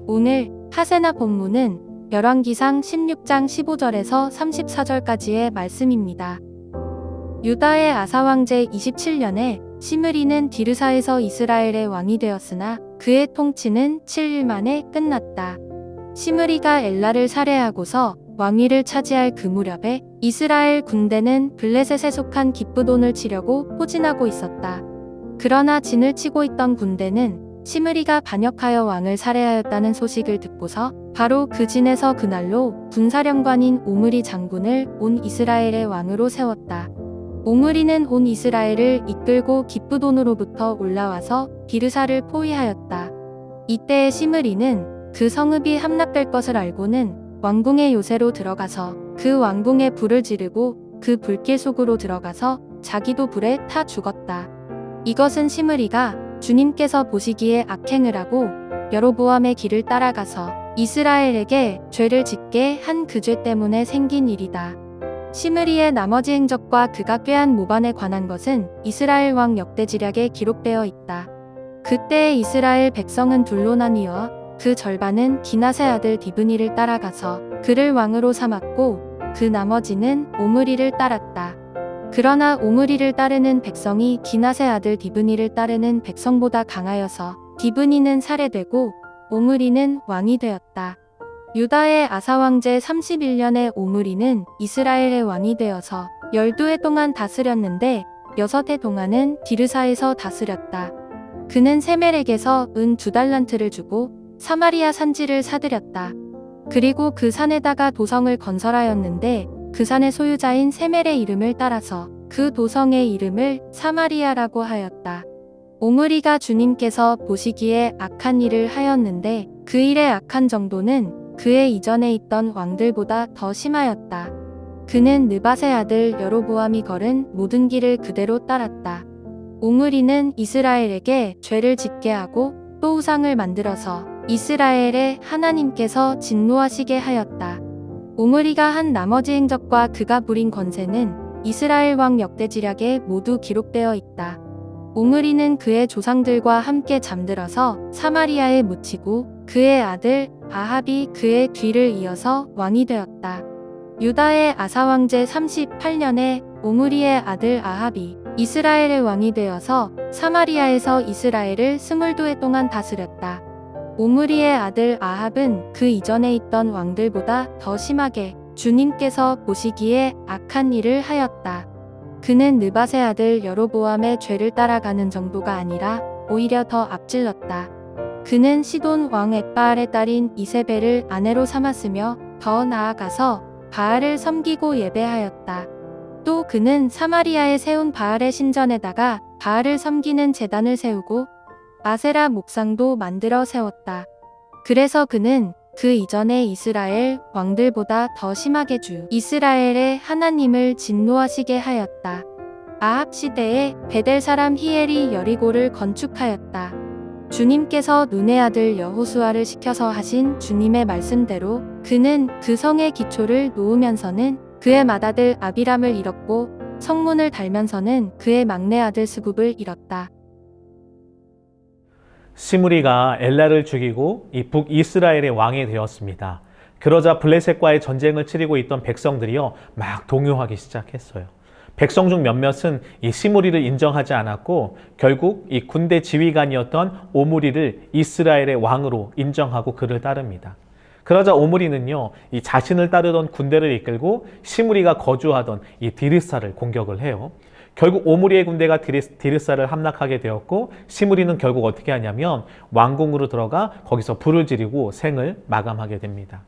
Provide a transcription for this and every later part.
오늘 하세나 본문은 열왕기상 16장 15절에서 34절까지의 말씀입니다. 유다의 아사 왕제 27년에 시므리는 디르사에서 이스라엘의 왕이 되었으나 그의 통치는 7일 만에 끝났다. 시므리가 엘라를 살해하고서 왕위를 차지할 그 무렵에 이스라엘 군대는 블레셋에 속한 기브돈을 치려고 포진하고 있었다. 그러나 진을 치고 있던 군대는 시므리가 반역하여 왕을 살해하였다는 소식을 듣고서 바로 그 진에서 그날로 군사령관인 오므리 장군을 온 이스라엘의 왕으로 세웠다. 오므리는 온 이스라엘을 이끌고 기브돈으로부터 올라와서 디르사를 포위하였다. 이때 시므리는 그 성읍이 함락될 것을 알고는 왕궁의 요새로 들어가서 그 왕궁에 불을 지르고 그 불길 속으로 들어가서 자기도 불에 타 죽었다. 이것은 시므리가 주님께서 보시기에 악행을 하고 여로보암의 길을 따라가서 이스라엘에게 죄를 짓게 한 그 죄 때문에 생긴 일이다. 시므리의 나머지 행적과 그가 꾀한 모반에 관한 것은 이스라엘 왕 역대지략에 기록되어 있다. 그때 이스라엘 백성은 둘로 나뉘어 그 절반은 기낫의 아들 디브니를 따라가서 그를 왕으로 삼았고 그 나머지는 오므리를 따랐다. 그러나 오므리를 따르는 백성이 기낫의 아들 디브니를 따르는 백성보다 강하여서 디브니는 살해되고 오므리는 왕이 되었다. 유다의 아사 왕제 31년에 오므리는 이스라엘의 왕이 되어서 12해 동안 다스렸는데 6해 동안은 디르사에서 다스렸다. 그는 세멜에게서 은 2달란트를 주고 사마리아 산지를 사들였다. 그리고 그 산에다가 도성을 건설하였는데 그 산의 소유자인 세멜의 이름을 따라서 그 도성의 이름을 사마리아라고 하였다. 오므리가 주님께서 보시기에 악한 일을 하였는데 그 일의 악한 정도는 그의 이전에 있던 왕들보다 더 심하였다. 그는 느밧의 아들 여로보암이 걸은 모든 길을 그대로 따랐다. 오므리는 이스라엘에게 죄를 짓게 하고 또 우상을 만들어서 이스라엘의 하나님께서 진노하시게 하였다. 오므리가 한 나머지 행적과 그가 부린 권세는 이스라엘 왕 역대지략에 모두 기록되어 있다. 오므리는 그의 조상들과 함께 잠들어서 사마리아에 묻히고 그의 아들 아합이 그의 뒤를 이어서 왕이 되었다. 유다의 아사 왕제 38년에 오므리의 아들 아합이 이스라엘의 왕이 되어서 사마리아에서 이스라엘을 22해 동안 다스렸다. 오므리의 아들 아합은 그 이전에 있던 왕들보다 더 심하게 주님께서 보시기에 악한 일을 하였다. 그는 느밧의 아들 여로보암의 죄를 따라가는 정도가 아니라 오히려 더 앞질렀다. 그는 시돈 왕 엣바알의 딸인 이세벨을 아내로 삼았으며 더 나아가서 바알을 섬기고 예배하였다. 또 그는 사마리아에 세운 바알의 신전에다가 바알을 섬기는 제단을 세우고 아세라 목상도 만들어 세웠다. 그래서 그는 그 이전의 이스라엘 왕들보다 더 심하게 주 이스라엘의 하나님을 진노하시게 하였다. 아합 시대에 베델 사람 히엘이 여리고를 건축하였다. 주님께서 눈의 아들 여호수아를 시켜서 하신 주님의 말씀대로 그는 그 성의 기초를 놓으면서는 그의 맏아들 아비람을 잃었고 성문을 달면서는 그의 막내 아들 스굽을 잃었다. 시므리가 엘라를 죽이고 이 북이스라엘의 왕이 되었습니다. 그러자 블레셋과의 전쟁을 치르고 있던 백성들이요 막 동요하기 시작했어요. 백성 중 몇몇은 이 시므리를 인정하지 않았고 결국 이 군대 지휘관이었던 오므리를 이스라엘의 왕으로 인정하고 그를 따릅니다. 그러자 오므리는요 이 자신을 따르던 군대를 이끌고 시므리가 거주하던 이 디르사를 공격을 해요. 결국 오므리의 군대가 디르사를 함락하게 되었고 시므리는 결국 어떻게 하냐면 왕궁으로 들어가 거기서 불을 지르고 생을 마감하게 됩니다.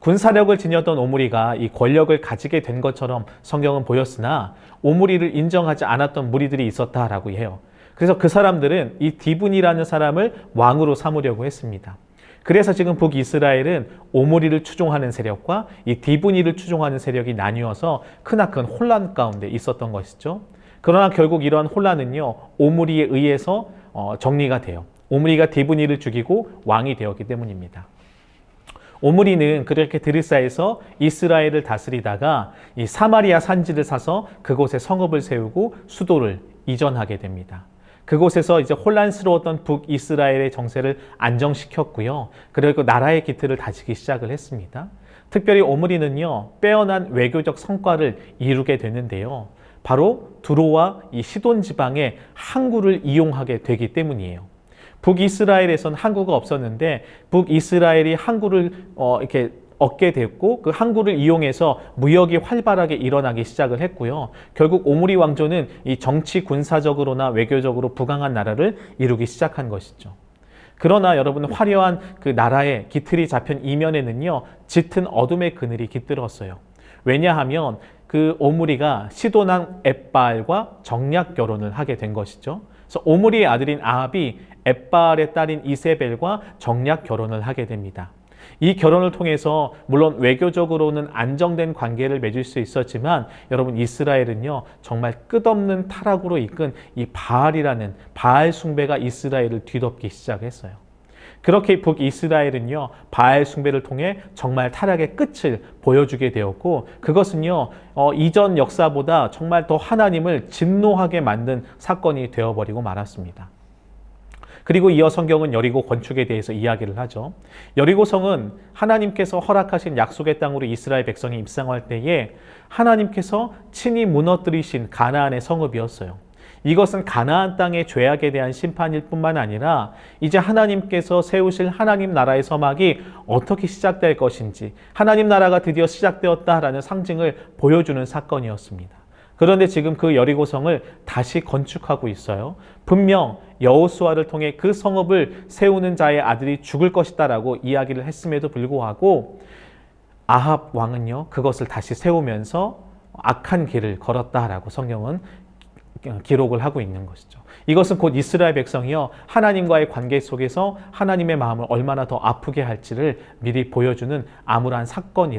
군사력을 지녔던 오므리가 이 권력을 가지게 된 것처럼 성경은 보였으나 오므리를 인정하지 않았던 무리들이 있었다라고 해요. 그래서 그 사람들은 이 디분이라는 사람을 왕으로 삼으려고 했습니다. 그래서 지금 북이스라엘은 오므리를 추종하는 세력과 이 디브니를 추종하는 세력이 나뉘어서 크나큰 혼란 가운데 있었던 것이죠. 그러나 결국 이러한 혼란은요 오므리에 의해서 정리가 돼요. 오므리가 디브니를 죽이고 왕이 되었기 때문입니다. 오므리는 그렇게 드르사에서 이스라엘을 다스리다가 이 사마리아 산지를 사서 그곳에 성읍을 세우고 수도를 이전하게 됩니다. 그곳에서 이제 혼란스러웠던 북이스라엘의 정세를 안정시켰고요. 그리고 나라의 기틀을 다지기 시작을 했습니다. 특별히 오므리는요, 빼어난 외교적 성과를 이루게 되는데요. 바로 두로와 이 시돈 지방의 항구를 이용하게 되기 때문이에요. 북이스라엘에선 항구가 없었는데 북이스라엘이 항구를 이렇게 얻게 됐고 그 항구를 이용해서 무역이 활발하게 일어나기 시작을 했고요. 결국 오므리 왕조는 이 정치 군사적으로나 외교적으로 부강한 나라를 이루기 시작한 것이죠. 그러나 여러분, 화려한 그 나라의 기틀이 잡힌 이면에는요, 짙은 어둠의 그늘이 깃들었어요. 왜냐하면 그 오므리가 시돈왕 엣바알과 정략 결혼을 하게 된 것이죠. 그래서 오므리의 아들인 아합이 엣바알의 딸인 이세벨과 정략 결혼을 하게 됩니다. 이 결혼을 통해서 물론 외교적으로는 안정된 관계를 맺을 수 있었지만 여러분, 이스라엘은요 정말 끝없는 타락으로 이끈 이 바알이라는 바알 숭배가 이스라엘을 뒤덮기 시작했어요. 그렇게 북이스라엘은요 바알 숭배를 통해 정말 타락의 끝을 보여주게 되었고, 그것은요 이전 역사보다 정말 더 하나님을 진노하게 만든 사건이 되어버리고 말았습니다. 그리고 이어 성경은 여리고 건축에 대해서 이야기를 하죠. 여리고성은 하나님께서 허락하신 약속의 땅으로 이스라엘 백성이 입성할 때에 하나님께서 친히 무너뜨리신 가나안의 성읍이었어요. 이것은 가나안 땅의 죄악에 대한 심판일 뿐만 아니라 이제 하나님께서 세우실 하나님 나라의 서막이 어떻게 시작될 것인지, 하나님 나라가 드디어 시작되었다라는 상징을 보여주는 사건이었습니다. 그런데 지금 그 여리고성을 다시 건축하고 있어요. 분명 여호수아를 통해 그 성읍을 세우는 자의 아들이 죽을 것이다라고 이야기를 했음에도 불구하고 아합 왕은요 그것을 다시 세우면서 악한 길을 걸었다라고 성경은 기록을 하고 있는 것이죠. 이것은 곧 이스라엘 백성이요 하나님과의 관계 속에서 하나님의 마음을 얼마나 더 아프게 할지를 미리 보여주는 암울한 사건을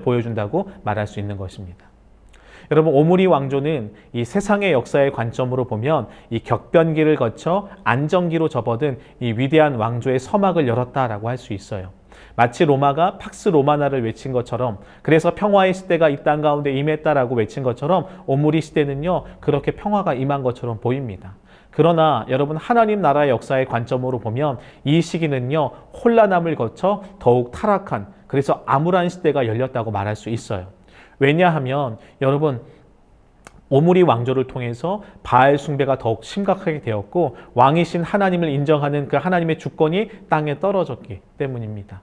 보여준다고 말할 수 있는 것입니다. 여러분, 오므리 왕조는 이 세상의 역사의 관점으로 보면 이 격변기를 거쳐 안정기로 접어든 이 위대한 왕조의 서막을 열었다라고 할 수 있어요. 마치 로마가 팍스 로마나를 외친 것처럼, 그래서 평화의 시대가 이 땅 가운데 임했다라고 외친 것처럼 오므리 시대는요 그렇게 평화가 임한 것처럼 보입니다. 그러나 여러분, 하나님 나라의 역사의 관점으로 보면 이 시기는요 혼란함을 거쳐 더욱 타락한, 그래서 암울한 시대가 열렸다고 말할 수 있어요. 왜냐하면 여러분, 오므리 왕조를 통해서 바알 숭배가 더욱 심각하게 되었고 왕이신 하나님을 인정하는 그 하나님의 주권이 땅에 떨어졌기 때문입니다.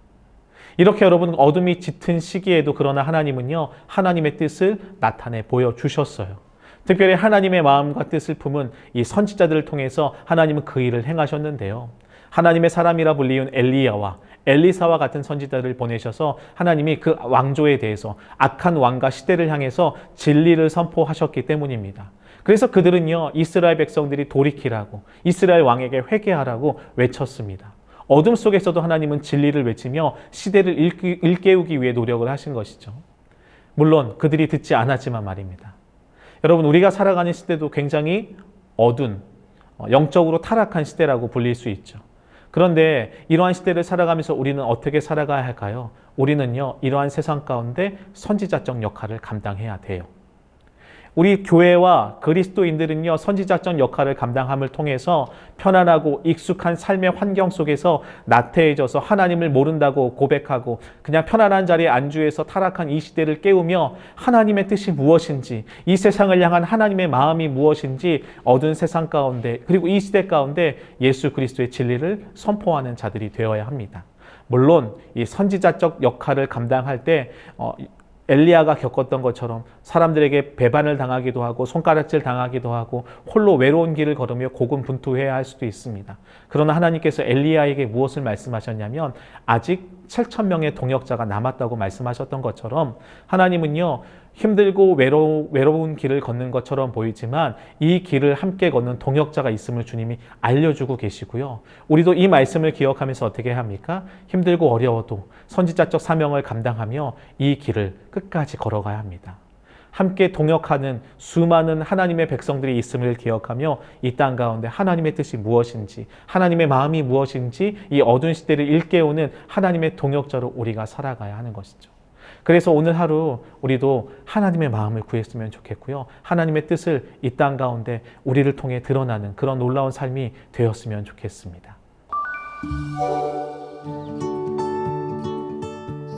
이렇게 여러분, 어둠이 짙은 시기에도 그러나 하나님은요 하나님의 뜻을 나타내 보여주셨어요. 특별히 하나님의 마음과 뜻을 품은 이 선지자들을 통해서 하나님은 그 일을 행하셨는데요. 하나님의 사람이라 불리운 엘리야와 엘리사와 같은 선지자를 보내셔서 하나님이 그 왕조에 대해서 악한 왕과 시대를 향해서 진리를 선포하셨기 때문입니다. 그래서 그들은요 이스라엘 백성들이 돌이키라고, 이스라엘 왕에게 회개하라고 외쳤습니다. 어둠 속에서도 하나님은 진리를 외치며 시대를 일깨우기 위해 노력을 하신 것이죠. 물론 그들이 듣지 않았지만 말입니다. 여러분, 우리가 살아가는 시대도 굉장히 어두운, 영적으로 타락한 시대라고 불릴 수 있죠. 그런데 이러한 시대를 살아가면서 우리는 어떻게 살아가야 할까요? 우리는요 이러한 세상 가운데 선지자적 역할을 감당해야 돼요. 우리 교회와 그리스도인들은요 선지자적 역할을 감당함을 통해서 편안하고 익숙한 삶의 환경 속에서 나태해져서 하나님을 모른다고 고백하고 그냥 편안한 자리에 안주해서 타락한 이 시대를 깨우며 하나님의 뜻이 무엇인지, 이 세상을 향한 하나님의 마음이 무엇인지 어두운 세상 가운데, 그리고 이 시대 가운데 예수 그리스도의 진리를 선포하는 자들이 되어야 합니다. 물론 이 선지자적 역할을 감당할 때 엘리야가 겪었던 것처럼 사람들에게 배반을 당하기도 하고 손가락질 당하기도 하고 홀로 외로운 길을 걸으며 고군분투해야 할 수도 있습니다. 그러나 하나님께서 엘리야에게 무엇을 말씀하셨냐면 아직 7,000명의 동역자가 남았다고 말씀하셨던 것처럼 하나님은요 힘들고 외로운 길을 걷는 것처럼 보이지만 이 길을 함께 걷는 동역자가 있음을 주님이 알려주고 계시고요. 우리도 이 말씀을 기억하면서 어떻게 해야 합니까? 힘들고 어려워도 선지자적 사명을 감당하며 이 길을 끝까지 걸어가야 합니다. 함께 동역하는 수많은 하나님의 백성들이 있음을 기억하며 이 땅 가운데 하나님의 뜻이 무엇인지, 하나님의 마음이 무엇인지 이 어두운 시대를 일깨우는 하나님의 동역자로 우리가 살아가야 하는 것이죠. 그래서 오늘 하루 우리도 하나님의 마음을 구했으면 좋겠고요. 하나님의 뜻을 이 땅 가운데 우리를 통해 드러나는 그런 놀라운 삶이 되었으면 좋겠습니다.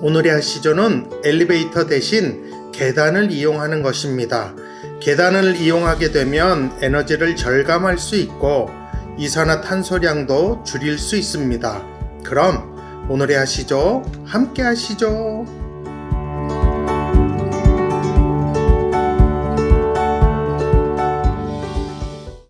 오늘의 하시조는 엘리베이터 대신 계단을 이용하는 것입니다. 계단을 이용하게 되면 에너지를 절감할 수 있고 이산화탄소량도 줄일 수 있습니다. 그럼 오늘의 하시조 함께 하시죠.